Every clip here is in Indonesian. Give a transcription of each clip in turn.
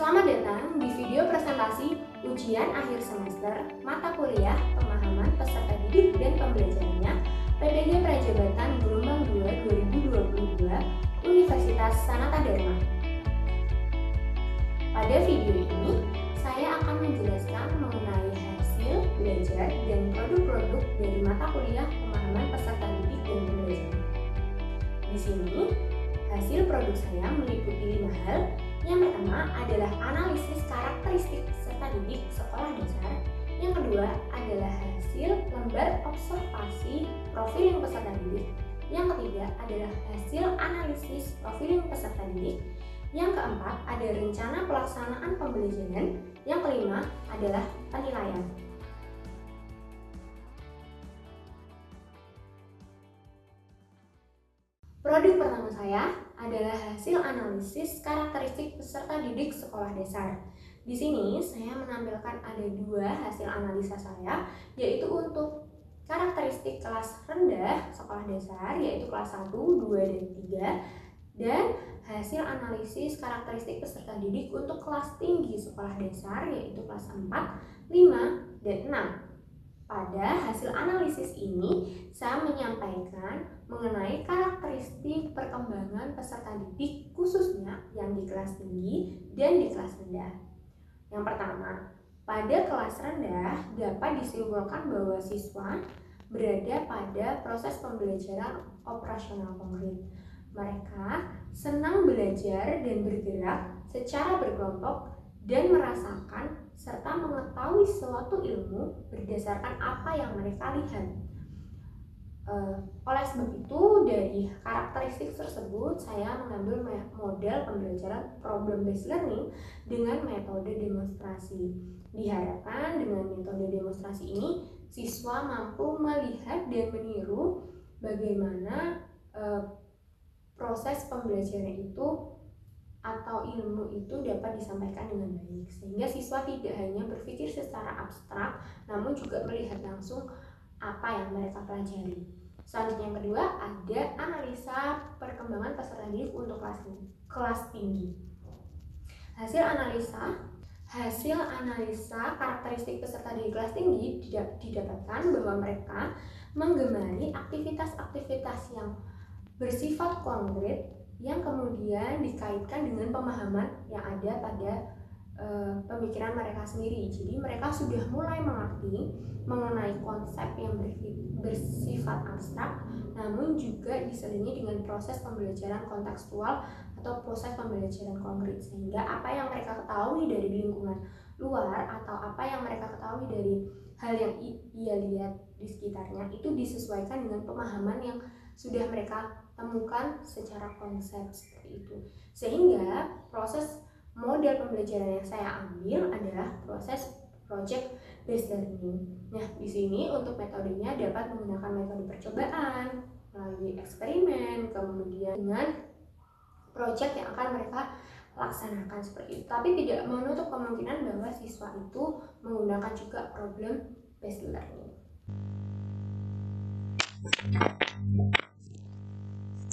Selamat datang di video presentasi ujian akhir semester mata kuliah pemahaman peserta didik dan pembelajarannya PPG Prajabatan Gelombang 2 2022 Universitas Sanata Dharma. Pada video ini, saya akan menjelaskan mengenai hasil belajar dan produk-produk dari mata kuliah pemahaman peserta didik dan pembelajaran. Di sini, hasil produk saya meliputi 5 hal. Yang pertama adalah analisis karakteristik peserta didik sekolah dasar. Yang kedua adalah hasil lembar observasi profiling peserta didik. Yang ketiga adalah hasil analisis profiling peserta didik. Yang keempat ada rencana pelaksanaan pembelajaran. Yang kelima adalah penilaian. Produk pertama saya adalah hasil analisis karakteristik peserta didik sekolah dasar. Di sini saya menampilkan ada 2 hasil analisa saya, yaitu untuk karakteristik kelas rendah sekolah dasar, yaitu kelas 1, 2, dan 3, dan hasil analisis karakteristik peserta didik untuk kelas tinggi sekolah dasar, yaitu kelas 4, 5, dan 6. Pada hasil analisis ini, saya menyampaikan mengenai karakteristik perkembangan peserta didik khususnya yang di kelas tinggi dan di kelas rendah. Yang pertama, pada kelas rendah dapat disimpulkan bahwa siswa berada pada proses pembelajaran operasional konkret. Mereka senang belajar dan bergerak secara berkelompok dan merasakan serta mengetahui suatu ilmu berdasarkan apa yang mereka lihat. Oleh sebab itu, dari karakteristik tersebut saya mengambil model pembelajaran problem based learning dengan metode demonstrasi. Diharapkan dengan metode demonstrasi ini siswa mampu melihat dan meniru bagaimana proses pembelajaran itu atau ilmu itu dapat disampaikan dengan baik, sehingga siswa tidak hanya berpikir secara abstrak namun juga melihat langsung apa yang mereka pelajari. Selanjutnya yang kedua ada analisa perkembangan peserta didik untuk kelas tinggi. Hasil analisa karakteristik peserta didik kelas tinggi didapatkan bahwa mereka menggemari aktivitas-aktivitas yang bersifat konkret yang kemudian dikaitkan dengan pemahaman yang ada pada pemikiran mereka sendiri. Jadi mereka sudah mulai mengerti mengenai konsep yang bersifat abstrak, namun juga diselingi dengan proses pembelajaran kontekstual atau proses pembelajaran konkret, sehingga apa yang mereka ketahui dari lingkungan luar atau apa yang mereka ketahui dari hal yang ia lihat di sekitarnya itu disesuaikan dengan pemahaman yang sudah mereka temukan secara konsep seperti itu. Sehingga proses model pembelajaran yang saya ambil adalah proses project based learning. Nah, di sini untuk metodenya dapat menggunakan metode percobaan, melalui eksperimen, kemudian dengan project yang akan mereka laksanakan seperti itu. Tapi tidak menutup kemungkinan bahwa siswa itu menggunakan juga problem based learning.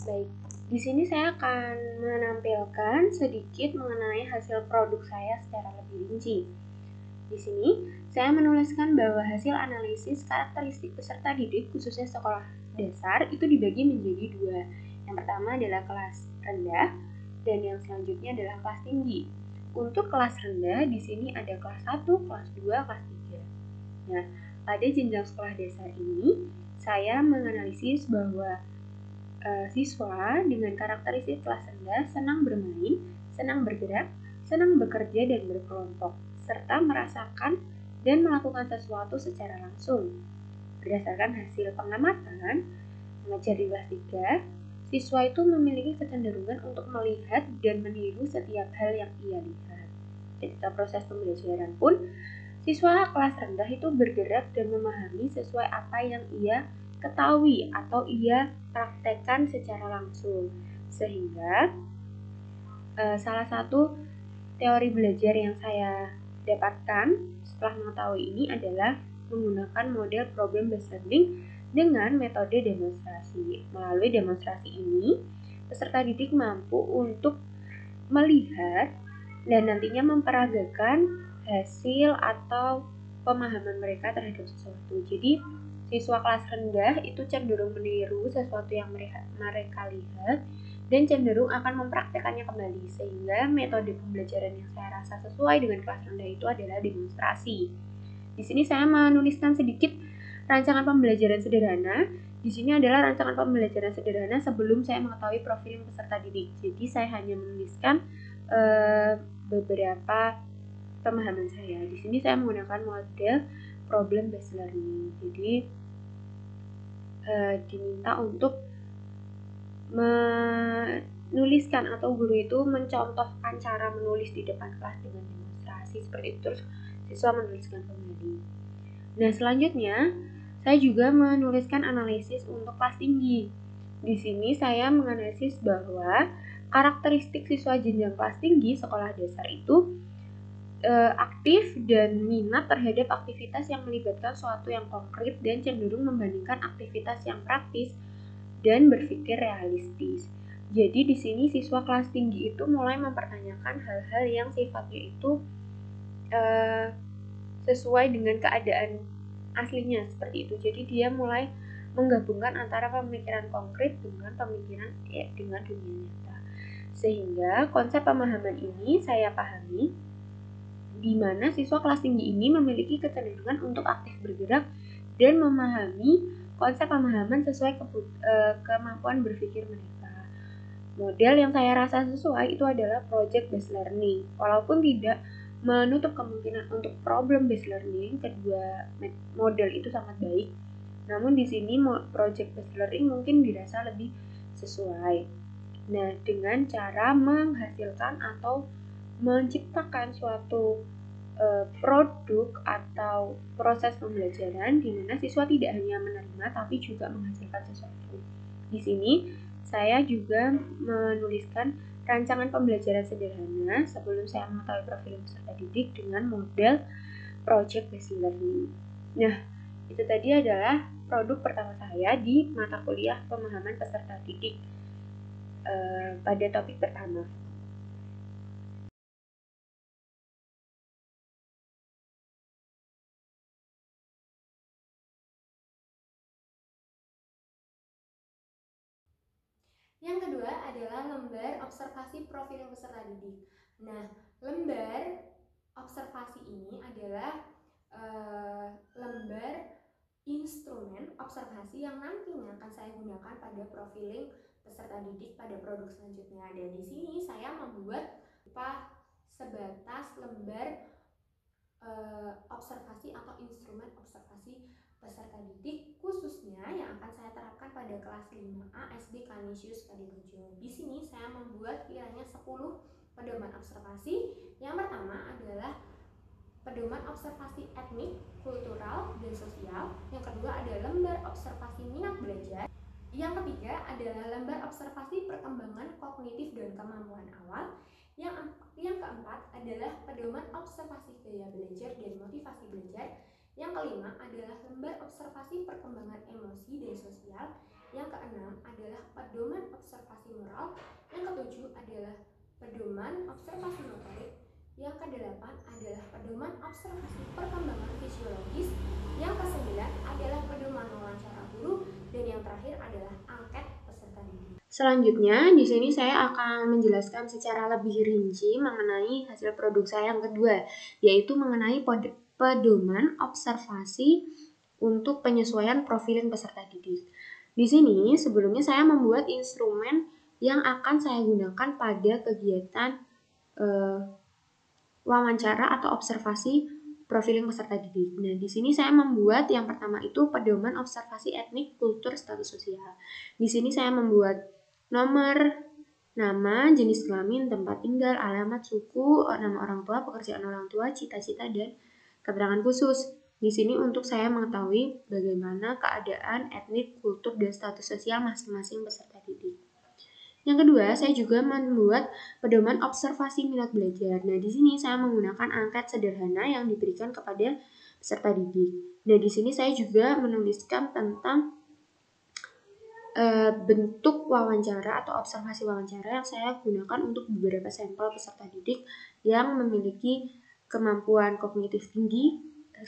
Baik, di sini saya akan menampilkan sedikit mengenai hasil produk saya secara lebih rinci. Di sini, saya menuliskan bahwa hasil analisis karakteristik peserta didik khususnya sekolah dasar itu dibagi menjadi 2. Yang pertama adalah kelas rendah dan yang selanjutnya adalah kelas tinggi. Untuk kelas rendah di sini ada kelas 1, kelas 2, kelas 3. Nah, pada jenjang sekolah dasar ini, saya menganalisis bahwa siswa dengan karakteristik kelas rendah senang bermain, senang bergerak, senang bekerja dan berkelompok, serta merasakan dan melakukan sesuatu secara langsung. Berdasarkan hasil pengamatan mengajar di kelas 3, siswa itu memiliki kecenderungan untuk melihat dan meniru setiap hal yang ia lihat. Ketika proses pembelajaran pun, siswa kelas rendah itu bergerak dan memahami sesuai apa yang ia ketahui atau ia praktekkan secara langsung, sehingga salah satu teori belajar yang saya dapatkan setelah mengetahui ini adalah menggunakan model problem based learning dengan metode demonstrasi. Melalui demonstrasi ini, peserta didik mampu untuk melihat dan nantinya memperagakan hasil atau pemahaman mereka terhadap sesuatu. Jadi siswa kelas rendah itu cenderung meniru sesuatu yang mereka lihat dan cenderung akan mempraktekannya kembali, sehingga metode pembelajaran yang saya rasa sesuai dengan kelas rendah itu adalah demonstrasi. Di sini saya menuliskan sedikit rancangan pembelajaran sederhana. Di sini adalah rancangan pembelajaran sederhana sebelum saya mengetahui profil peserta didik. Jadi saya hanya menuliskan beberapa pemahaman saya. Di sini saya menggunakan model problem based learning. Jadi diminta untuk menuliskan atau guru itu mencontohkan cara menulis di depan kelas dengan demonstrasi seperti itu, terus siswa menuliskan kembali. Nah, selanjutnya saya juga menuliskan analisis untuk kelas tinggi. Di sini saya menganalisis bahwa karakteristik siswa jenjang kelas tinggi sekolah dasar itu aktif dan minat terhadap aktivitas yang melibatkan sesuatu yang konkret dan cenderung membandingkan aktivitas yang praktis dan berpikir realistis. Jadi di sini siswa kelas tinggi itu mulai mempertanyakan hal-hal yang sifatnya itu sesuai dengan keadaan aslinya seperti itu. Jadi dia mulai menggabungkan antara pemikiran konkret dengan pemikiran dengan dunia nyata. Sehingga konsep pemahaman ini saya pahami di mana siswa kelas tinggi ini memiliki kecenderungan untuk aktif bergerak dan memahami konsep pemahaman sesuai kemampuan berpikir mereka. Model yang saya rasa sesuai itu adalah project based learning. Walaupun tidak menutup kemungkinan untuk problem based learning, kedua model itu sangat baik. Namun di sini project based learning mungkin dirasa lebih sesuai. Nah, dengan cara menghasilkan atau menciptakan suatu produk atau proses pembelajaran di mana siswa tidak hanya menerima tapi juga menghasilkan sesuatu. Di sini saya juga menuliskan rancangan pembelajaran sederhana sebelum saya mengetahui profil peserta didik dengan model project based learning. Nah, itu tadi adalah produk pertama saya di mata kuliah pemahaman peserta didik pada topik pertama. Yang kedua adalah lembar observasi profil peserta didik. Nah, lembar observasi ini adalah lembar instrumen observasi yang nantinya akan saya gunakan pada profiling peserta didik pada produk selanjutnya. Dan di sini saya membuat sebatas lembar observasi atau instrumen observasi peserta didik khususnya yang akan saya terapkan pada kelas 5A SD Canisius Kadirejo. Di sini saya membuat kiranya 10 pedoman observasi. Yang pertama adalah pedoman observasi etnik, kultural, dan sosial. Yang kedua adalah lembar observasi minat belajar. Yang ketiga adalah lembar observasi perkembangan kognitif dan kemampuan awal. Yang keempat adalah pedoman observasi gaya belajar dan motivasi belajar. Yang kelima adalah lembar observasi perkembangan emosi dan sosial. Yang keenam adalah pedoman observasi moral. Yang ketujuh adalah pedoman observasi motorik. Yang kedelapan adalah pedoman observasi perkembangan fisiologis. Yang kesembilan adalah pedoman wawancara guru. Dan yang terakhir adalah angket peserta didik. Selanjutnya, di sini saya akan menjelaskan secara lebih rinci mengenai hasil produk saya yang kedua, yaitu mengenai pedoman observasi untuk penyesuaian profiling peserta didik. Di sini, sebelumnya saya membuat instrumen yang akan saya gunakan pada kegiatan wawancara atau observasi profiling peserta didik. Nah, di sini saya membuat yang pertama itu pedoman observasi etnik, kultur, status sosial. Di sini saya membuat nomor, nama, jenis kelamin, tempat tinggal, alamat, suku, nama orang tua, pekerjaan orang tua, cita-cita, dan keterangan khusus. Di sini untuk saya mengetahui bagaimana keadaan etnik, kultur, dan status sosial masing-masing peserta didik. Yang kedua, saya juga membuat pedoman observasi minat belajar. Nah, di sini saya menggunakan angket sederhana yang diberikan kepada peserta didik. Nah, di sini saya juga menuliskan tentang bentuk wawancara atau observasi wawancara yang saya gunakan untuk beberapa sampel peserta didik yang memiliki kemampuan kognitif tinggi,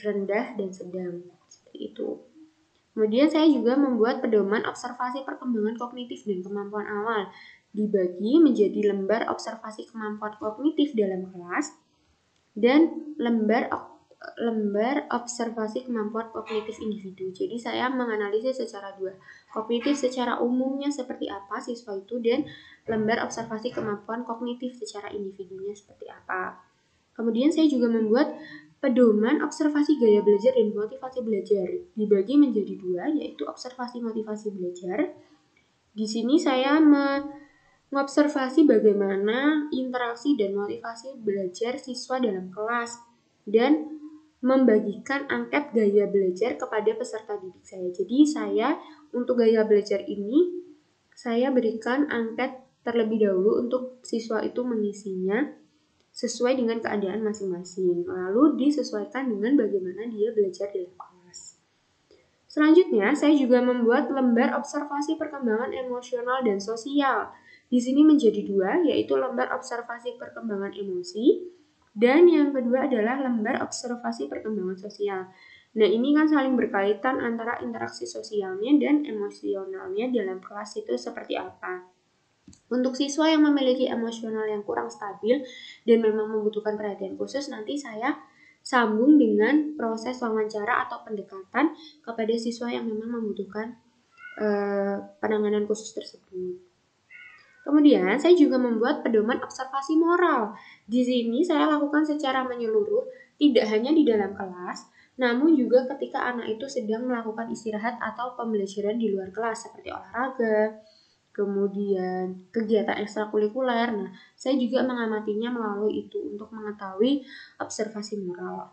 rendah, dan sedang. Seperti itu. Kemudian saya juga membuat pedoman observasi perkembangan kognitif dan kemampuan awal, dibagi menjadi lembar observasi kemampuan kognitif dalam kelas dan lembar observasi kemampuan kognitif individu. Jadi saya menganalisis secara dua, kognitif secara umumnya seperti apa siswa itu, dan lembar observasi kemampuan kognitif secara individunya seperti apa. Kemudian saya juga membuat pedoman observasi gaya belajar dan motivasi belajar, dibagi menjadi dua, yaitu observasi motivasi belajar. Di sini saya mengobservasi bagaimana interaksi dan motivasi belajar siswa dalam kelas dan membagikan angket gaya belajar kepada peserta didik saya. Jadi saya untuk gaya belajar ini saya berikan angket terlebih dahulu untuk siswa itu mengisinya sesuai dengan keadaan masing-masing. Lalu disesuaikan dengan bagaimana dia belajar dalam kelas. Selanjutnya, saya juga membuat lembar observasi perkembangan emosional dan sosial. Di sini menjadi dua, yaitu lembar observasi perkembangan emosi dan yang kedua adalah lembar observasi perkembangan sosial. Nah, ini kan saling berkaitan antara interaksi sosialnya dan emosionalnya dalam kelas itu seperti apa. Untuk siswa yang memiliki emosional yang kurang stabil dan memang membutuhkan perhatian khusus, nanti saya sambung dengan proses wawancara atau pendekatan kepada siswa yang memang membutuhkan penanganan khusus tersebut. Kemudian, saya juga membuat pedoman observasi moral. Di sini saya lakukan secara menyeluruh, tidak hanya di dalam kelas, namun juga ketika anak itu sedang melakukan istirahat atau pembelajaran di luar kelas, seperti olahraga, kemudian kegiatan ekstrakurikuler. Nah, saya juga mengamatinya melalui itu untuk mengetahui observasi moral.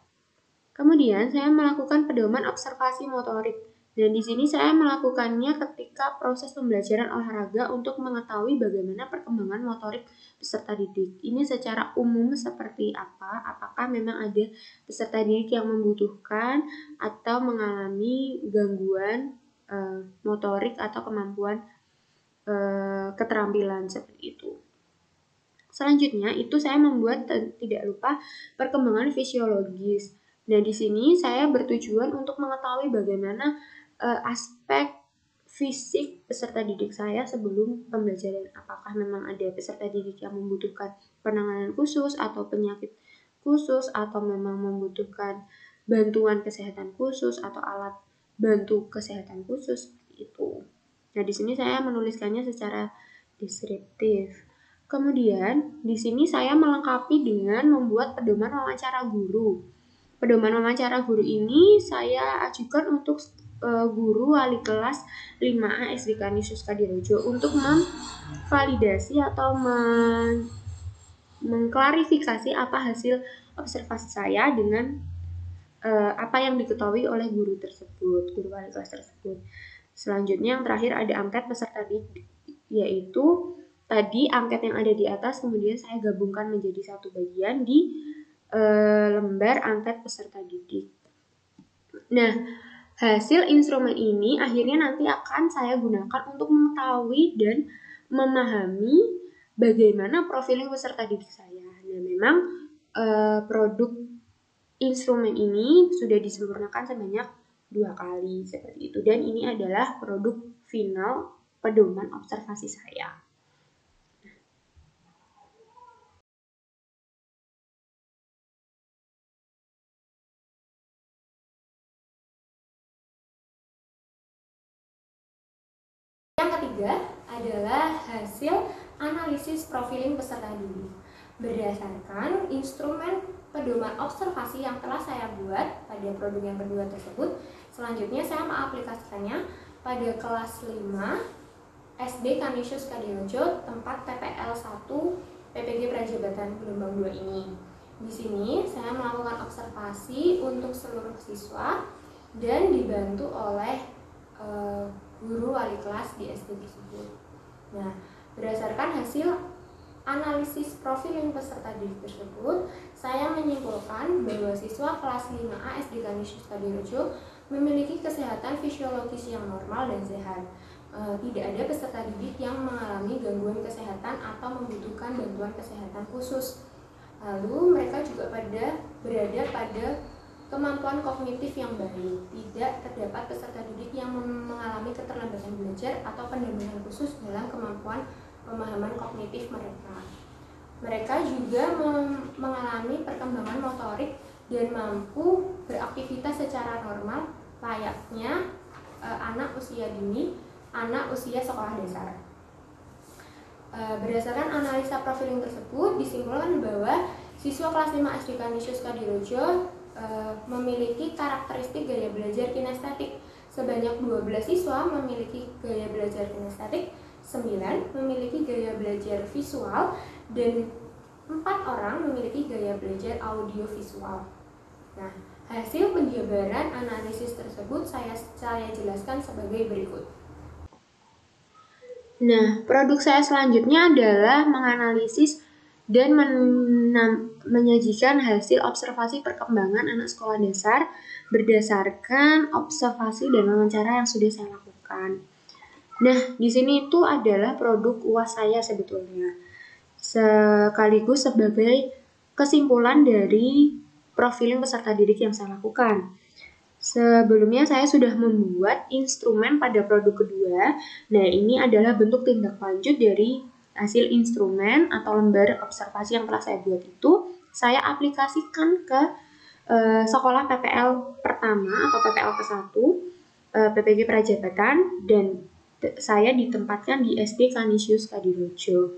Kemudian, saya melakukan pedoman observasi motorik. Dan di sini saya melakukannya ketika proses pembelajaran olahraga untuk mengetahui bagaimana perkembangan motorik peserta didik. Ini secara umum seperti apa? Apakah memang ada peserta didik yang membutuhkan atau mengalami gangguan motorik atau kemampuan keterampilan seperti itu. Selanjutnya itu saya membuat tidak lupa perkembangan fisiologis. Nah, di sini saya bertujuan untuk mengetahui bagaimana aspek fisik peserta didik saya sebelum pembelajaran. Apakah memang ada peserta didik yang membutuhkan penanganan khusus atau penyakit khusus, atau memang membutuhkan bantuan kesehatan khusus atau alat bantu kesehatan khusus itu. Nah, di sini saya menuliskannya secara deskriptif. Kemudian, di sini saya melengkapi dengan membuat pedoman wawancara guru. Pedoman wawancara guru ini saya ajukan untuk guru wali kelas 5A SD Kanisius Kadirejo untuk memvalidasi atau mengklarifikasi apa hasil observasi saya dengan apa yang diketahui oleh guru tersebut, guru wali kelas tersebut. Selanjutnya yang terakhir ada angket peserta didik, yaitu tadi angket yang ada di atas kemudian saya gabungkan menjadi satu bagian di lembar angket peserta didik. Nah, hasil instrumen ini akhirnya nanti akan saya gunakan untuk mengetahui dan memahami bagaimana profiling peserta didik saya. Nah, memang produk instrumen ini sudah disempurnakan sebanyak 2 kali seperti itu, dan ini adalah produk final pedoman observasi saya. Yang ketiga adalah hasil analisis profiling peserta didik. Berdasarkan instrumen pedoman observasi yang telah saya buat pada produk yang kedua tersebut, selanjutnya saya mengaplikasikannya pada kelas 5 SD Kanisius Kadirejo tempat PPL 1 PPG Prajabatan Gelombang 2 ini. Di sini saya melakukan observasi untuk seluruh siswa dan dibantu oleh guru wali kelas di SD tersebut. Nah, berdasarkan hasil analisis profiling peserta didik tersebut, saya menyimpulkan bahwa siswa kelas 5A SD Kanisius Kadirejo memiliki kesehatan fisiologis yang normal dan sehat. tidak ada peserta didik yang mengalami gangguan kesehatan atau membutuhkan bantuan kesehatan khusus. Lalu mereka juga berada pada kemampuan kognitif yang baik. Tidak terdapat peserta didik yang mengalami keterlambatan belajar atau pendampingan khusus dalam kemampuan pemahaman kognitif mereka. Mereka juga mengalami perkembangan motorik dan mampu beraktivitas secara normal layaknya anak usia dini, anak usia sekolah dasar. Berdasarkan analisa profiling tersebut, disimpulkan bahwa siswa kelas 5 SD Kanisius Kadirejo memiliki karakteristik gaya belajar kinestetik. Sebanyak 12 siswa memiliki gaya belajar kinestetik, 9 memiliki gaya belajar visual, dan 4 orang memiliki gaya belajar audiovisual. Nah, hasil penjabaran analisis tersebut saya jelaskan sebagai berikut. Nah, produk saya selanjutnya adalah menganalisis dan menyajikan hasil observasi perkembangan anak sekolah dasar berdasarkan observasi dan wawancara yang sudah saya lakukan. Nah, di sini itu adalah produk UAS saya sebetulnya, sekaligus sebagai kesimpulan dari profiling peserta didik yang saya lakukan. Sebelumnya saya sudah membuat instrumen pada produk kedua. Nah, ini adalah bentuk tindak lanjut dari hasil instrumen atau lembar observasi yang telah saya buat itu. Saya aplikasikan ke sekolah PPL pertama atau PPL ke-1, PPG Prajabatan, dan saya ditempatkan di SD Kanisius Kadirejo.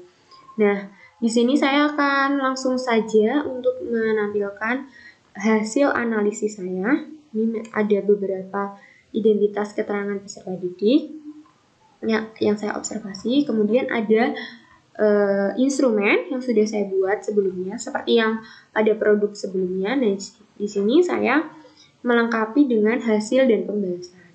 Nah, di sini saya akan langsung saja untuk menampilkan hasil analisis saya. Ini ada beberapa identitas keterangan peserta didik yang saya observasi. Kemudian ada instrumen yang sudah saya buat sebelumnya, seperti yang pada produk sebelumnya. Nah, di sini saya melengkapi dengan hasil dan pembahasan.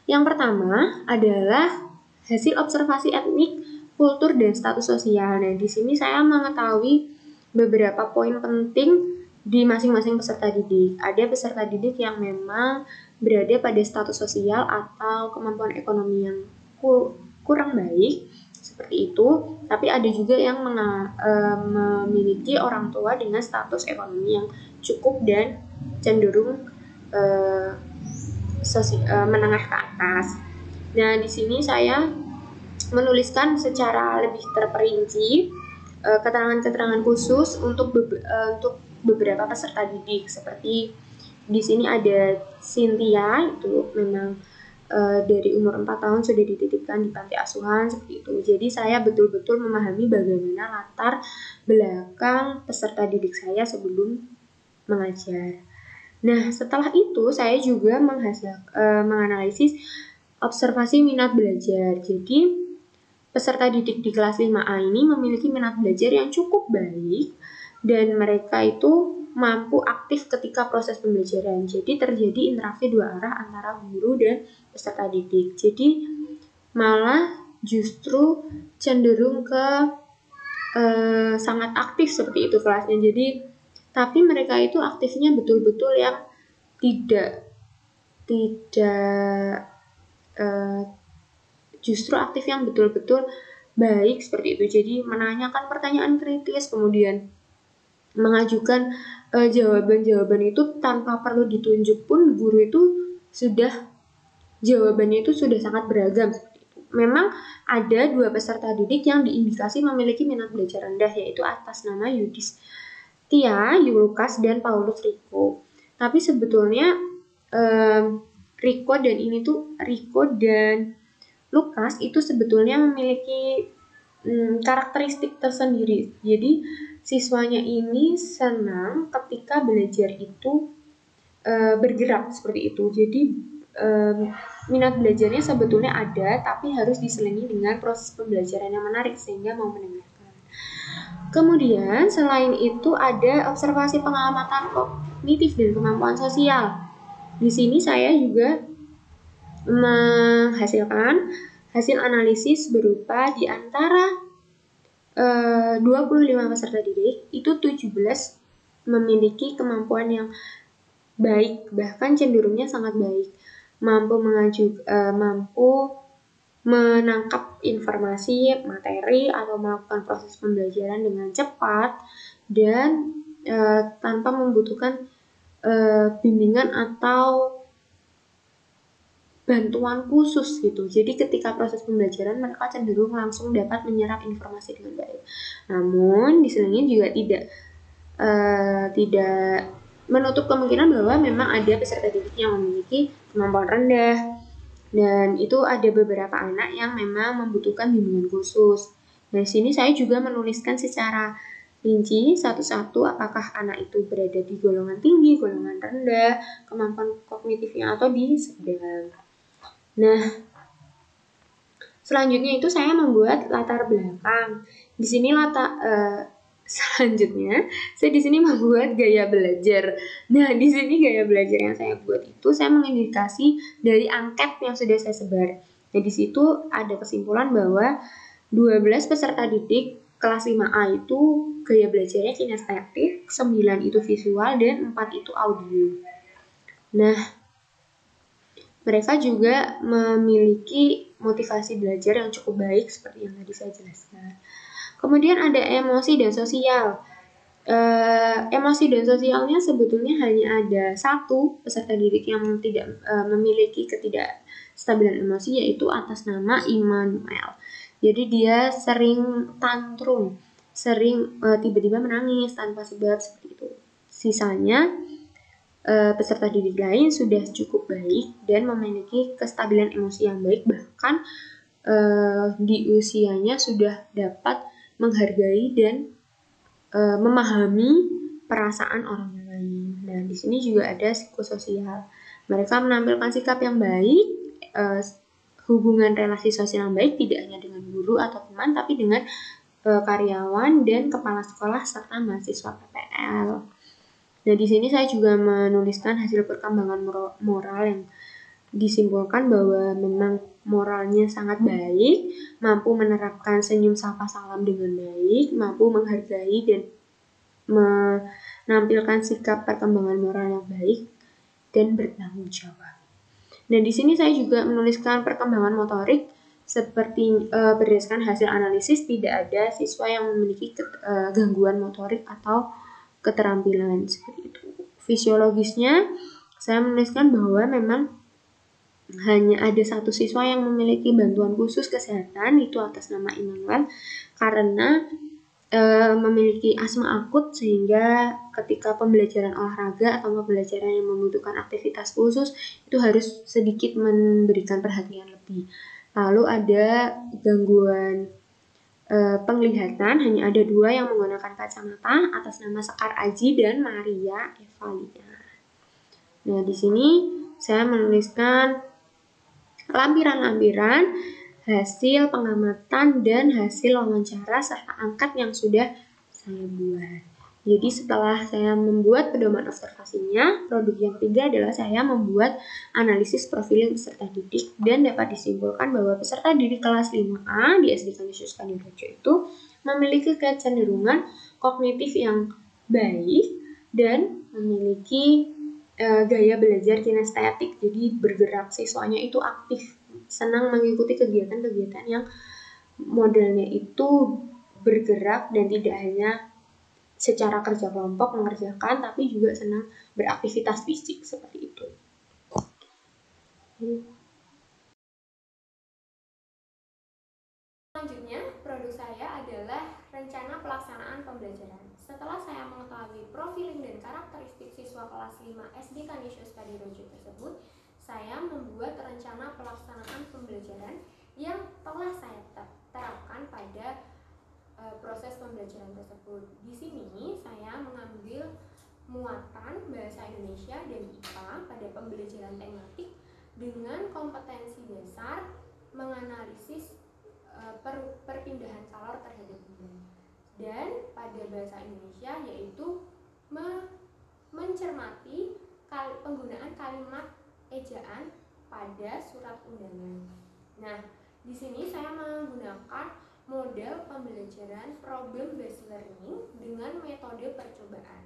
Yang pertama adalah hasil observasi etnik, kultur, dan status sosial. Nah, di sini saya mengetahui beberapa poin penting di masing-masing peserta didik. Ada peserta didik yang memang berada pada status sosial atau kemampuan ekonomi yang kurang baik, seperti itu. Tapi ada juga yang memiliki orang tua dengan status ekonomi yang cukup dan cenderung menengah ke atas. Nah, di sini saya menuliskan secara lebih terperinci keterangan-keterangan khusus untuk beberapa peserta didik, seperti di sini ada Cynthia, itu memang dari umur 4 tahun sudah dititipkan di panti asuhan, seperti itu. Jadi saya betul-betul memahami bagaimana latar belakang peserta didik saya sebelum mengajar. Nah, setelah itu saya juga menganalisis observasi minat belajar. Jadi peserta didik di kelas 5A ini memiliki minat belajar yang cukup baik dan mereka itu mampu aktif ketika proses pembelajaran. Jadi terjadi interaksi dua arah antara guru dan peserta didik. Jadi malah justru cenderung ke sangat aktif seperti itu kelasnya. Jadi tapi mereka itu aktifnya betul-betul yang tidak justru aktif yang betul-betul baik seperti itu. Jadi menanyakan pertanyaan kritis, kemudian mengajukan jawaban-jawaban itu tanpa perlu ditunjuk pun guru itu sudah jawabannya itu sudah sangat beragam seperti itu. Memang ada 2 peserta didik yang diindikasi memiliki minat belajar rendah, yaitu atas nama Yudhistia Yulukas dan Paulus Riko. Tapi sebetulnya Riko dan Lukas itu sebetulnya memiliki karakteristik tersendiri. Jadi siswanya ini senang ketika belajar itu bergerak seperti itu. Jadi minat belajarnya sebetulnya ada, tapi harus diselingi dengan proses pembelajaran yang menarik sehingga mau mendengarkan. Kemudian selain itu ada observasi pengamatan kognitif dan kemampuan sosial. Di sini saya juga menghasilkan hasil analisis berupa di antara 25 peserta didik itu 17 memiliki kemampuan yang baik, bahkan cenderungnya sangat baik, mampu menangkap informasi, materi, atau melakukan proses pembelajaran dengan cepat dan tanpa membutuhkan bimbingan atau bantuan khusus gitu. Jadi ketika proses pembelajaran mereka cenderung langsung dapat menyerap informasi dengan baik. Namun di sini juga tidak menutup kemungkinan bahwa memang ada peserta didik yang memiliki kemampuan rendah dan itu ada beberapa anak yang memang membutuhkan bimbingan khusus. Di sini saya juga menuliskan secara rinci satu-satu apakah anak itu berada di golongan tinggi, golongan rendah, kemampuan kognitifnya atau di sedang. Nah, selanjutnya itu saya membuat latar belakang. Di sini selanjutnya saya di sini membuat gaya belajar. Nah, di sini gaya belajar yang saya buat itu saya mengindikasi dari angket yang sudah saya sebar. Nah, di situ ada kesimpulan bahwa 12 peserta didik kelas 5A itu gaya belajarnya kinestetik, 9 itu visual, dan 4 itu audio. Nah, mereka juga memiliki motivasi belajar yang cukup baik seperti yang tadi saya jelaskan. Kemudian ada emosi dan sosial. Emosi dan sosialnya sebetulnya hanya ada satu peserta didik yang tidak memiliki ketidakstabilan emosi, yaitu atas nama Immanuel. Jadi dia sering tantrum, sering tiba-tiba menangis tanpa sebab seperti itu. Sisanya peserta didik lain sudah cukup baik dan memiliki kestabilan emosi yang baik, bahkan di usianya sudah dapat menghargai dan memahami perasaan orang lain. Nah, di sini juga ada psikososial. Mereka menampilkan sikap yang baik, hubungan relasi sosial yang baik tidak hanya dengan guru atau teman, tapi dengan karyawan dan kepala sekolah serta mahasiswa PPL. Nah, di sini saya juga menuliskan hasil perkembangan moral yang disimpulkan bahwa memang moralnya sangat baik, mampu menerapkan senyum sapa salam dengan baik, mampu menghargai dan menampilkan sikap perkembangan moral yang baik dan bertanggung jawab. Nah, di sini saya juga menuliskan perkembangan motorik seperti berdasarkan hasil analisis tidak ada siswa yang memiliki gangguan motorik atau keterampilan seperti itu. Fisiologisnya saya menuliskan bahwa memang hanya ada satu siswa yang memiliki bantuan khusus kesehatan, itu atas nama Immanuel, karena memiliki asma akut sehingga ketika pembelajaran olahraga atau pembelajaran yang membutuhkan aktivitas khusus itu harus sedikit memberikan perhatian lebih. Lalu ada gangguan penglihatan, hanya ada 2 yang menggunakan kacamata atas nama Sekar Aji dan Maria Evalia. Nah, di sini saya menuliskan lampiran-lampiran hasil pengamatan dan hasil wawancara serta angkat yang sudah saya buat. Jadi setelah saya membuat pedoman observasinya, produk yang ketiga adalah saya membuat analisis profiling peserta didik dan dapat disimpulkan bahwa peserta didik kelas 5A di SD Kanisius Kanidojo itu memiliki kecenderungan kognitif yang baik dan memiliki gaya belajar kinestetik. Jadi bergerak, siswanya itu aktif, senang mengikuti kegiatan-kegiatan yang modelnya itu bergerak dan tidak hanya secara kerja kelompok mengerjakan, tapi juga senang beraktivitas fisik seperti itu. Selanjutnya, produk saya adalah rencana pelaksanaan pembelajaran. Setelah saya mengetahui profiling dan karakteristik siswa kelas 5 SD Kanisius Kadirojo tersebut, saya membuat rencana pelaksanaan pembelajaran yang telah saya terapkan pada proses pembelajaran tersebut. Di sini saya mengambil muatan bahasa Indonesia dan IPA pada pembelajaran tematik dengan kompetensi dasar menganalisis perpindahan kalor terhadap benda, dan pada bahasa Indonesia yaitu mencermati penggunaan kalimat ejaan pada surat undangan. Nah, di sini saya menggunakan model pembelajaran problem based learning dengan metode percobaan.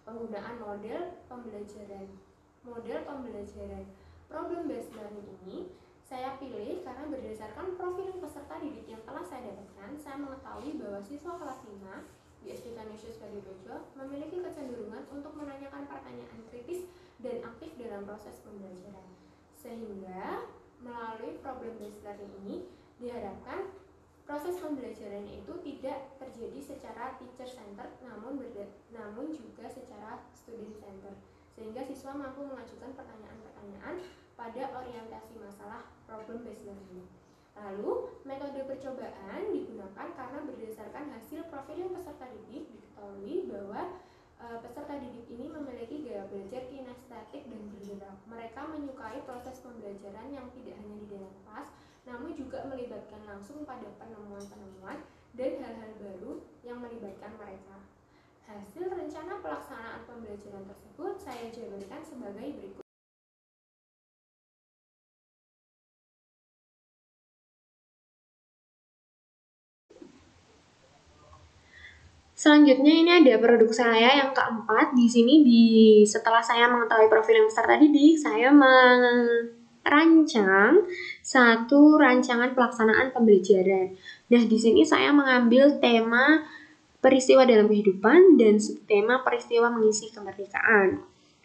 Penggunaan model pembelajaran problem based learning ini Saya pilih karena berdasarkan profil peserta didik yang telah saya dapatkan, saya mengetahui bahwa siswa kelas 5 di SD Kanisius Kadirejo memiliki kecenderungan untuk menanyakan pertanyaan kritis dan aktif dalam proses pembelajaran. Sehingga melalui problem based learning ini diharapkan proses pembelajarannya itu tidak terjadi secara teacher centered namun juga secara student centered, sehingga siswa mampu mengajukan pertanyaan-pertanyaan pada orientasi masalah problem based learning. Lalu, metode percobaan digunakan karena berdasarkan hasil profiling peserta didik diketahui bahwa peserta didik ini memiliki gaya belajar kinestetik dan bergerak. Mereka menyukai proses pembelajaran yang tidak hanya di dalam kelas, namun juga melibatkan langsung pada penemuan-penemuan dan hal-hal baru yang melibatkan mereka. Hasil rencana pelaksanaan pembelajaran tersebut saya jabarkan sebagai berikut. Selanjutnya ini ada produk saya yang keempat. Di sini setelah saya mengetahui profil yang peserta didik, saya merancang satu rancangan pelaksanaan pembelajaran. Nah, di sini saya mengambil tema peristiwa dalam kehidupan dan subtema peristiwa mengisi kemerdekaan.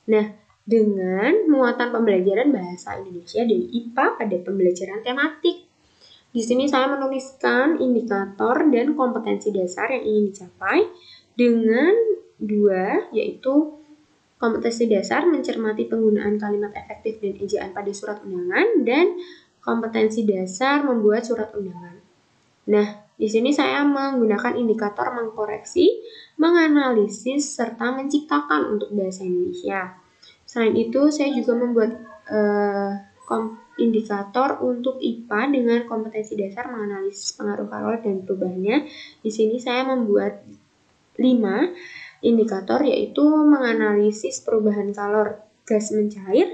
Nah, dengan muatan pembelajaran bahasa Indonesia dan IPA pada pembelajaran tematik. Di sini saya menuliskan indikator dan kompetensi dasar yang ingin dicapai dengan dua, yaitu kompetensi dasar mencermati penggunaan kalimat efektif dan ejaan pada surat undangan, dan kompetensi dasar membuat surat undangan. Nah, di sini saya menggunakan indikator mengkoreksi, menganalisis, serta menciptakan untuk bahasa Indonesia. Selain itu, saya juga membuat indikator untuk IPA dengan kompetensi dasar menganalisis pengaruh kalor dan perubahannya. Di sini saya membuat 5 indikator, yaitu menganalisis perubahan kalor gas mencair,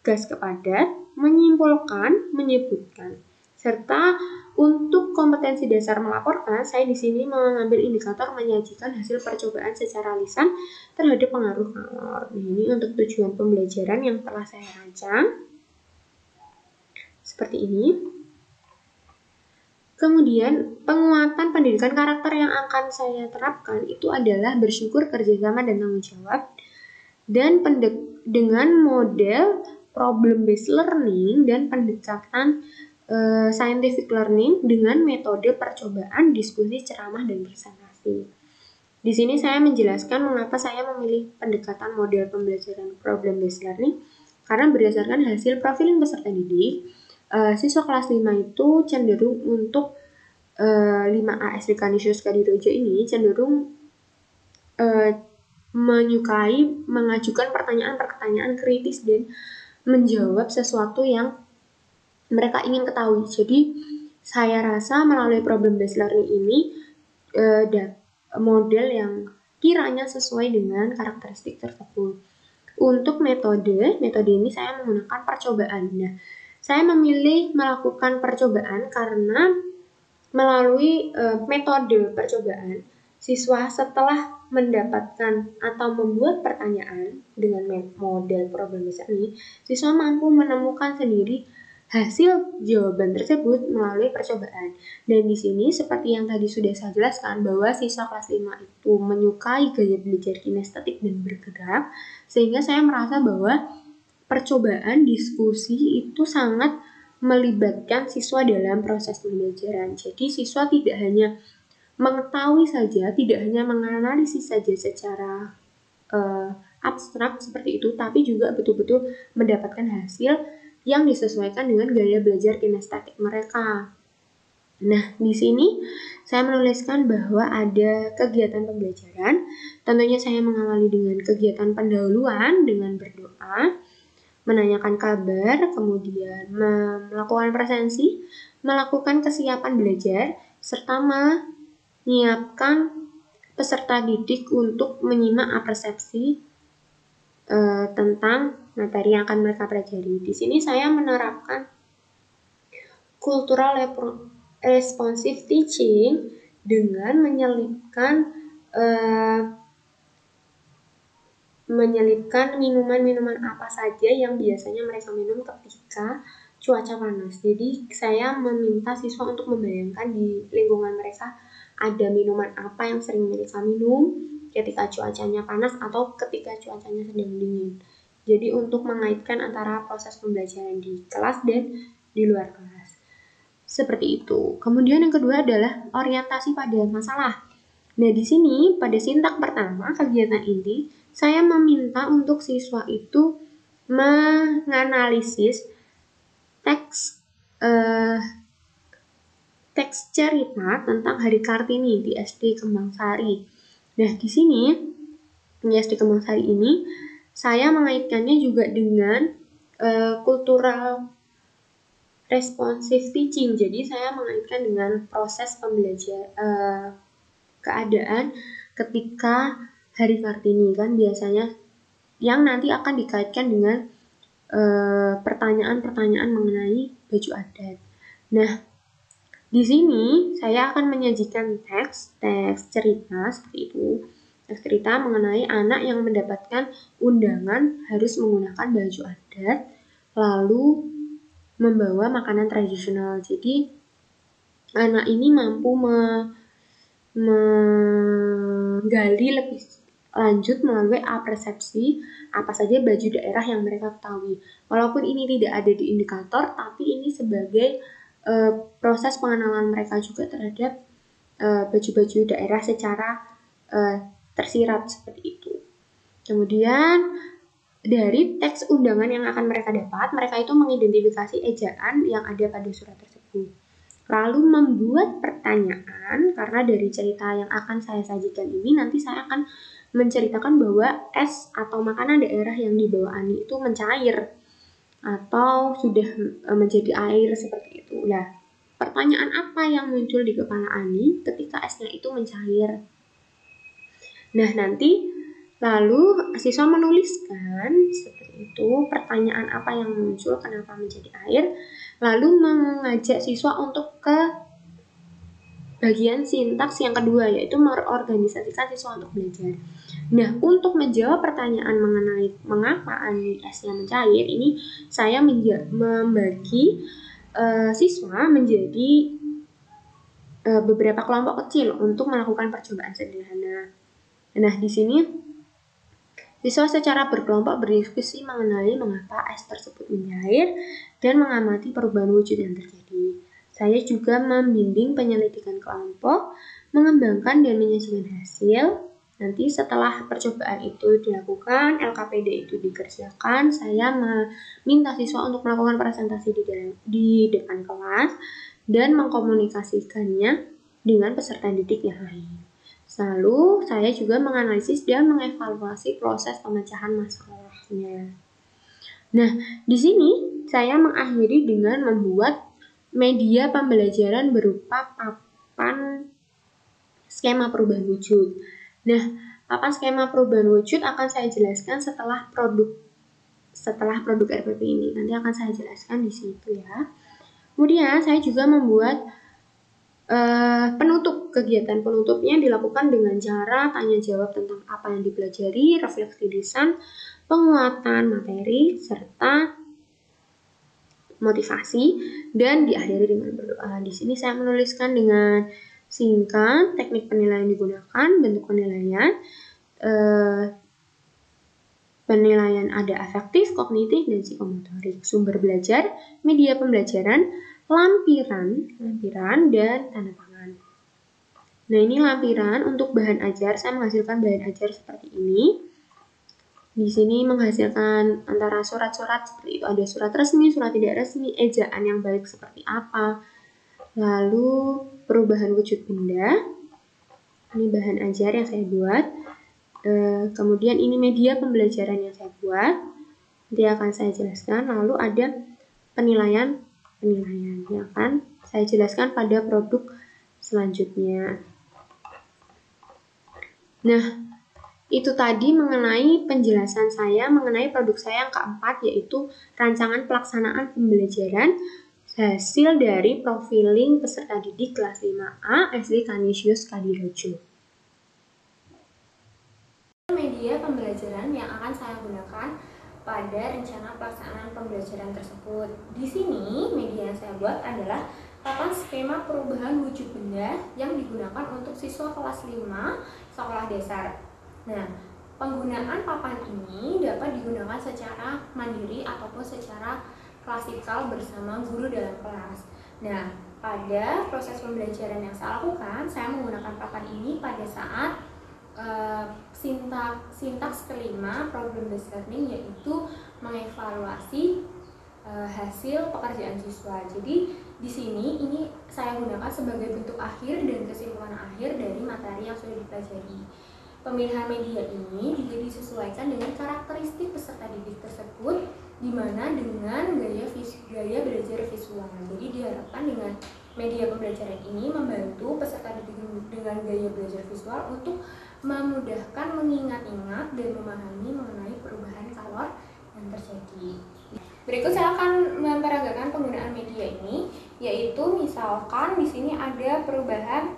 gas kepadat, menyimpulkan, menyebutkan. Serta untuk kompetensi dasar melaporkan, saya di sini mengambil indikator menyajikan hasil percobaan secara lisan terhadap pengaruh kalor. Nah, ini untuk tujuan pembelajaran yang telah saya rancang. Seperti ini. Kemudian, penguatan pendidikan karakter yang akan saya terapkan itu adalah bersyukur, kerjasama, dan tanggung jawab. Dan dengan model problem based learning dan pendekatan scientific learning dengan metode percobaan, diskusi, ceramah, dan presentasi. Di sini saya menjelaskan mengapa saya memilih pendekatan model pembelajaran problem based learning, karena berdasarkan hasil profiling peserta didik, siswa kelas 5 itu cenderung untuk 5A SD Kanisius Kadirejo ini cenderung menyukai mengajukan pertanyaan-pertanyaan kritis dan menjawab sesuatu yang mereka ingin ketahui. Jadi saya rasa melalui problem based learning ini model yang kiranya sesuai dengan karakteristik tersebut. Untuk metode ini saya menggunakan percobaan. Nah, saya memilih melakukan percobaan karena melalui metode percobaan, siswa setelah mendapatkan atau membuat pertanyaan dengan model problem based ini, siswa mampu menemukan sendiri hasil jawaban tersebut melalui percobaan. Dan di sini seperti yang tadi sudah saya jelaskan bahwa siswa kelas 5 itu menyukai gaya belajar kinestetik dan bergerak, sehingga saya merasa bahwa percobaan diskusi itu sangat melibatkan siswa dalam proses pembelajaran. Jadi siswa tidak hanya mengetahui saja, tidak hanya menganalisis saja secara abstrak seperti itu, tapi juga betul-betul mendapatkan hasil yang disesuaikan dengan gaya belajar kinestetik mereka. Nah, di sini saya menuliskan bahwa ada kegiatan pembelajaran. Tentunya saya mengawali dengan kegiatan pendahuluan dengan berdoa, menanyakan kabar, kemudian melakukan presensi, melakukan kesiapan belajar, serta menyiapkan peserta didik untuk menyimak persepsi tentang materi yang akan mereka pelajari. Di sini saya menerapkan cultural responsive teaching dengan menyelipkan minuman-minuman apa saja yang biasanya mereka minum ketika cuaca panas. Jadi saya meminta siswa untuk membayangkan di lingkungan mereka ada minuman apa yang sering mereka minum ketika cuacanya panas atau ketika cuacanya sedang dingin. Jadi untuk mengaitkan antara proses pembelajaran di kelas dan di luar kelas. Seperti itu. Kemudian yang kedua adalah orientasi pada masalah. Nah, di sini pada sintak pertama kegiatan ini saya meminta untuk siswa itu menganalisis teks cerita tentang Hari Kartini di SD Kembangsari. Nah, di sini di SD Kembangsari ini saya mengaitkannya juga dengan cultural responsive teaching. Jadi saya mengaitkan dengan proses pembelajaran keadaan ketika Hari Kartini kan biasanya yang nanti akan dikaitkan dengan pertanyaan-pertanyaan mengenai baju adat. Nah, di sini saya akan menyajikan teks cerita seperti itu. Teks cerita mengenai anak yang mendapatkan undangan harus menggunakan baju adat lalu membawa makanan tradisional. Jadi anak ini mampu menggali lebih lanjut melalui persepsi apa saja baju daerah yang mereka ketahui. Walaupun ini tidak ada di indikator, tapi ini sebagai proses pengenalan mereka juga terhadap baju-baju daerah secara tersirat seperti itu. Kemudian dari teks undangan yang akan mereka dapat, mereka itu mengidentifikasi ejaan yang ada pada surat tersebut. Lalu membuat pertanyaan, karena dari cerita yang akan saya sajikan ini nanti saya akan menceritakan bahwa es atau makanan daerah yang dibawa Ani itu mencair atau sudah menjadi air seperti itu. Nah, pertanyaan apa yang muncul di kepala Ani ketika esnya itu mencair? Nah, nanti lalu siswa menuliskan seperti itu, pertanyaan apa yang muncul, kenapa menjadi air, lalu mengajak siswa untuk ke bagian sintaks yang kedua, yaitu mengorganisasikan siswa untuk belajar. Nah, untuk menjawab pertanyaan mengenai mengapa esnya mencair, ini saya membagi siswa menjadi beberapa kelompok kecil untuk melakukan percobaan sederhana. Nah, di sini siswa secara berkelompok berdiskusi mengenai mengapa es tersebut mencair dan mengamati perubahan wujud yang terjadi. Saya juga membimbing penyelidikan kelompok, mengembangkan dan menyajikan hasil. Nanti setelah percobaan itu dilakukan, LKPD itu dikerjakan, saya meminta siswa untuk melakukan presentasi di depan kelas dan mengkomunikasikannya dengan peserta didik yang lain. Lalu saya juga menganalisis dan mengevaluasi proses pemecahan masalahnya. Nah, di sini saya mengakhiri dengan membuat media pembelajaran berupa papan skema perubahan wujud. Nah, papan skema perubahan wujud akan saya jelaskan setelah produk RPP ini. Nanti akan saya jelaskan di situ ya. Kemudian saya juga membuat penutup. Kegiatan penutupnya dilakukan dengan cara tanya jawab tentang apa yang dipelajari, refleksi lisan, penguatan materi, serta motivasi, dan diakhiri dengan berdoa. Di sini saya menuliskan dengan singkat teknik penilaian digunakan, bentuk penilaian, penilaian ada afektif, kognitif, dan psikomotorik, sumber belajar, media pembelajaran, lampiran, dan tanda tangan. Nah, ini lampiran untuk bahan ajar. Saya menghasilkan bahan ajar seperti ini. Di sini menghasilkan antara surat-surat seperti itu. Ada surat resmi, surat tidak resmi, ejaan yang baik seperti apa. Lalu perubahan wujud benda. Ini bahan ajar yang saya buat. Kemudian ini media pembelajaran yang saya buat. Nanti akan saya jelaskan. Lalu ada penilaian yang akan saya jelaskan pada produk selanjutnya. Nah, itu tadi mengenai penjelasan saya mengenai produk saya yang keempat, yaitu rancangan pelaksanaan pembelajaran hasil dari profiling peserta didik kelas 5A SD Canisius Kadirejo. Media pembelajaran yang akan saya gunakan pada rencana pelaksanaan pembelajaran tersebut. Di sini media yang saya buat adalah papan skema perubahan wujud benda yang digunakan untuk siswa kelas 5 sekolah dasar. Nah, penggunaan papan ini dapat digunakan secara mandiri ataupun secara klasikal bersama guru dalam kelas. Nah, pada proses pembelajaran yang saya lakukan, saya menggunakan papan ini pada saat sintaks kelima problem based learning, yaitu mengevaluasi hasil pekerjaan siswa. Jadi di sini ini saya gunakan sebagai bentuk akhir dan kesimpulan akhir dari materi yang sudah dipelajari. Pemilihan media ini juga disesuaikan dengan karakteristik peserta didik tersebut, di mana dengan gaya belajar visual. Jadi diharapkan dengan media pembelajaran ini membantu peserta didik dengan gaya belajar visual untuk memudahkan mengingat-ingat dan memahami mengenai perubahan kalor yang terjadi. Berikut saya akan memperagakan penggunaan media ini, yaitu misalkan di sini ada perubahan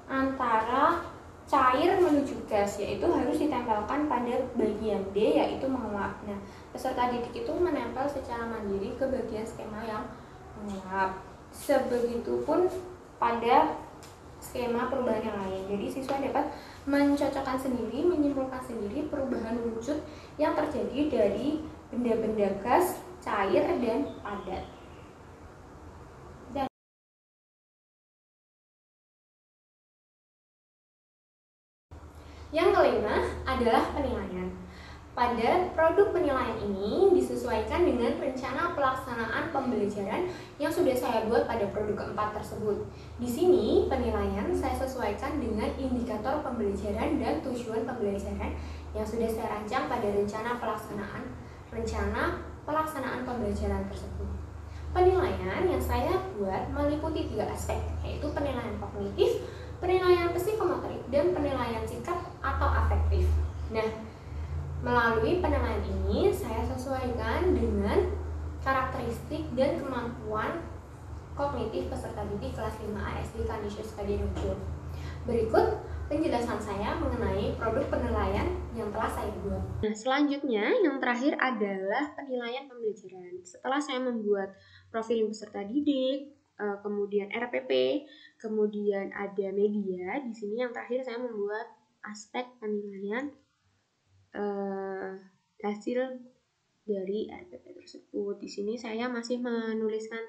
antara cair menuju gas, yaitu harus ditempelkan pada bagian D, yaitu menguap. Nah, peserta didik itu menempel secara mandiri ke bagian skema yang menguap. Sebegitupun pada skema perubahan yang lain. Jadi siswa dapat mencocokkan sendiri, menyimpulkan sendiri perubahan wujud yang terjadi dari benda-benda gas, cair, dan padat. Dan yang kelima adalah penilaian. Pada produk penilaian ini disesuaikan dengan rencana pelaksanaan pembelajaran yang sudah saya buat pada produk keempat tersebut. Di sini penilaian saya sesuaikan dengan indikator pembelajaran dan tujuan pembelajaran yang sudah saya rancang pada rencana pelaksanaan pembelajaran tersebut. Penilaian yang saya buat meliputi 3 aspek, yaitu penilaian kognitif, penilaian psikomotorik, dan penilaian sikap atau afektif. Nah, melalui penilaian ini, saya sesuaikan dengan karakteristik dan kemampuan kognitif peserta didik kelas 5A SD Kanisius Kadirejo. Berikut penjelasan saya mengenai produk penilaian yang telah saya buat. Nah, selanjutnya yang terakhir adalah penilaian pembelajaran. Setelah saya membuat profil peserta didik, kemudian RPP, kemudian ada media, di sini yang terakhir saya membuat aspek penilaian hasil dari RPP tersebut. Di sini saya masih menuliskan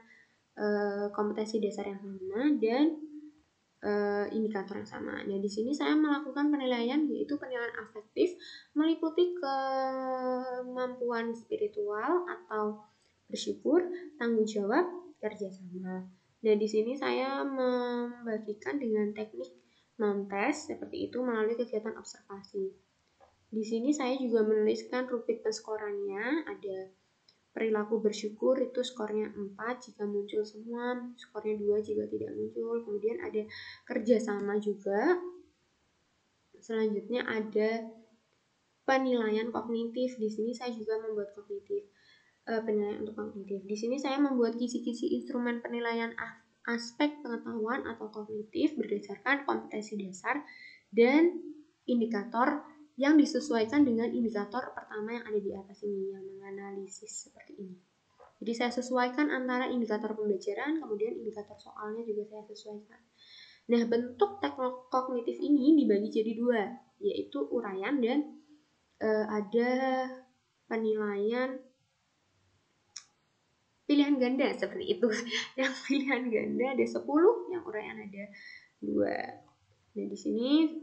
kompetensi dasar yang sama dan indikator yang sama. Nah, di sini saya melakukan penilaian, yaitu penilaian afektif, meliputi kemampuan spiritual atau bersyukur, tanggung jawab, kerjasama. Nah, di sini saya membagikan dengan teknik non-tes seperti itu melalui kegiatan observasi. Di sini saya juga menuliskan rubrik penskorannya, ada perilaku bersyukur itu skornya 4 jika muncul semua, skornya 2 jika tidak muncul. Kemudian ada kerjasama juga. Selanjutnya ada penilaian kognitif. Di sini saya juga membuat penilaian untuk kognitif. Di sini saya membuat kisi-kisi instrumen penilaian aspek pengetahuan atau kognitif berdasarkan kompetensi dasar dan indikator yang disesuaikan dengan indikator pertama yang ada di atas ini, yang menganalisis seperti ini. Jadi saya sesuaikan antara indikator pembelajaran, kemudian indikator soalnya juga saya sesuaikan. Nah, bentuk teknik kognitif ini dibagi jadi 2, yaitu uraian dan ada penilaian pilihan ganda seperti itu. Yang pilihan ganda ada 10, yang uraian ada 2. Nah, di sini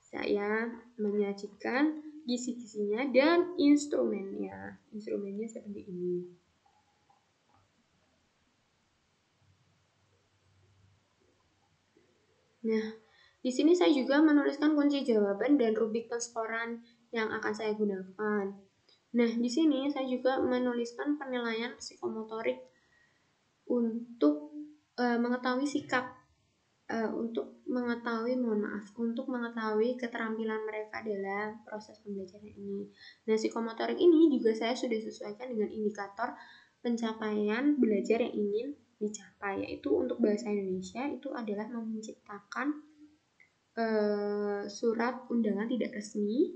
saya menyajikan kisi-kisinya dan instrumennya. Instrumennya seperti ini. Nah, di sini saya juga menuliskan kunci jawaban dan rubrik penskoran yang akan saya gunakan. Nah, di sini saya juga menuliskan penilaian psikomotorik untuk mengetahui sikap, untuk mengetahui keterampilan mereka dalam proses pembelajaran ini. Nah, psikomotorik ini juga saya sudah sesuaikan dengan indikator pencapaian belajar yang ingin dicapai, yaitu untuk bahasa Indonesia itu adalah menciptakan surat undangan tidak resmi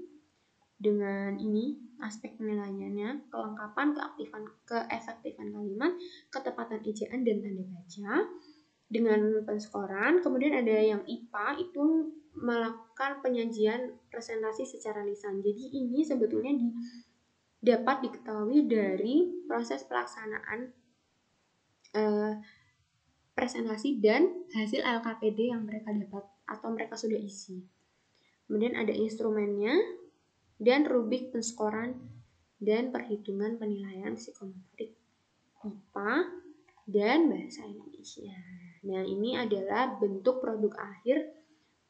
dengan ini aspek penilaiannya, kelengkapan, keefektifan kalimat, ketepatan ejaan dan tanda baca dengan penskoran. Kemudian ada yang IPA itu melakukan penyajian presentasi secara lisan. Jadi ini sebetulnya dapat diketahui dari proses pelaksanaan presentasi dan hasil LKPD yang mereka dapat atau mereka sudah isi. Kemudian ada instrumennya dan rubrik penskoran dan perhitungan penilaian psikomotorik IPA dan bahasa Indonesia. Nah, ini adalah bentuk produk akhir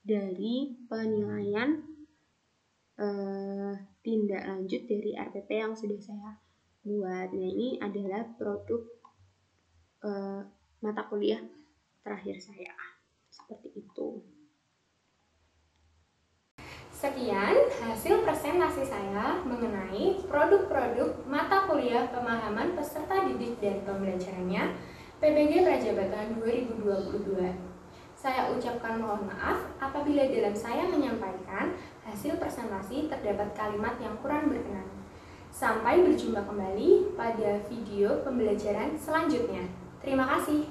dari penilaian tindak lanjut dari RPP yang sudah saya buat. Nah, ini adalah produk mata kuliah terakhir saya. Seperti itu. Sekian hasil presentasi saya mengenai produk-produk mata kuliah pemahaman peserta didik dan pembelajarannya PPG Prajabatan 2022. Saya ucapkan mohon maaf apabila dalam saya menyampaikan hasil presentasi terdapat kalimat yang kurang berkenan. Sampai berjumpa kembali pada video pembelajaran selanjutnya. Terima kasih.